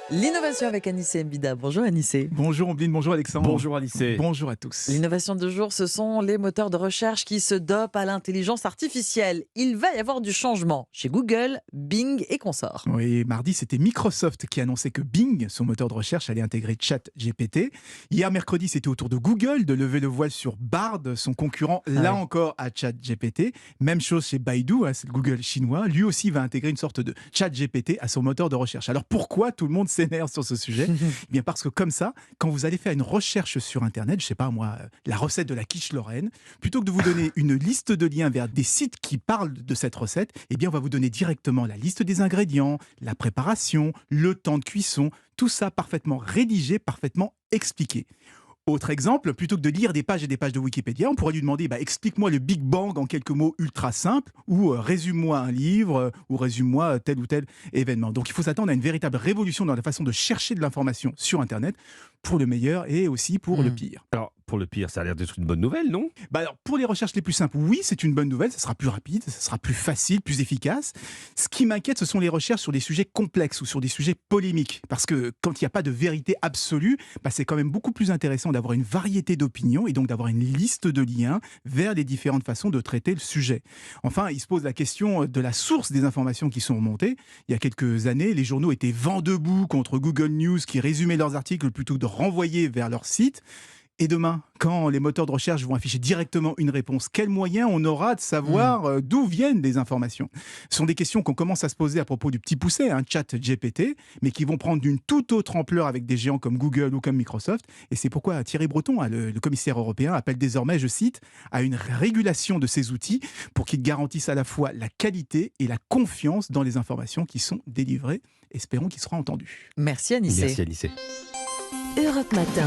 L'innovation avec Anissé Mbida. Bonjour Anissé. Bonjour Ombline, bonjour Alexandre. Bonjour Alicé. Bonjour à tous. L'innovation de jour, ce sont les moteurs de recherche qui se dopent à l'intelligence artificielle. Il va y avoir du changement chez Google, Bing et consorts. Oui, mardi, c'était Microsoft qui annonçait que Bing, son moteur de recherche, allait intégrer ChatGPT. Hier, mercredi, c'était au tour de Google de lever le voile sur Bard, son concurrent, là ouais. encore à ChatGPT. Même chose chez Baidu, c'est le Google chinois. Lui aussi va intégrer une sorte de ChatGPT à son moteur de recherche. Alors pourquoi tout le monde s'énerve sur ce sujet ? Eh bien parce que comme ça, quand vous allez faire une recherche sur Internet, je sais pas moi, la recette de la quiche Lorraine, plutôt que de vous donner une liste de liens vers des sites qui parlent de cette recette, eh bien on va vous donner directement la liste des ingrédients, la préparation, le temps de cuisson, tout ça parfaitement rédigé, parfaitement expliqué. Autre exemple, plutôt que de lire des pages et des pages de Wikipédia, on pourrait lui demander explique-moi le Big Bang en quelques mots ultra simples, ou résume-moi un livre, ou résume-moi tel ou tel événement. Donc il faut s'attendre à une véritable révolution dans la façon de chercher de l'information sur Internet, pour le meilleur et aussi pour le pire. Alors, pour le pire, ça a l'air d'être une bonne nouvelle, non? Alors, pour les recherches les plus simples, oui, c'est une bonne nouvelle, ça sera plus rapide, ça sera plus facile, plus efficace. Ce qui m'inquiète, ce sont les recherches sur des sujets complexes ou sur des sujets polémiques. Parce que quand il n'y a pas de vérité absolue, c'est quand même beaucoup plus intéressant d'avoir une variété d'opinions et donc d'avoir une liste de liens vers les différentes façons de traiter le sujet. Enfin, il se pose la question de la source des informations qui sont remontées. Il y a quelques années, les journaux étaient vent debout contre Google News qui résumait leurs articles plutôt que de renvoyer vers leur site. Et demain, quand les moteurs de recherche vont afficher directement une réponse, quels moyens on aura de savoir d'où viennent les informations ? Ce sont des questions qu'on commence à se poser à propos du petit poucet, ChatGPT, mais qui vont prendre d'une toute autre ampleur avec des géants comme Google ou comme Microsoft. Et c'est pourquoi Thierry Breton, le commissaire européen, appelle désormais, je cite, à une régulation de ces outils pour qu'ils garantissent à la fois la qualité et la confiance dans les informations qui sont délivrées. Espérons qu'il sera entendu. Merci Anissé. Merci Alicé. Europe Matin.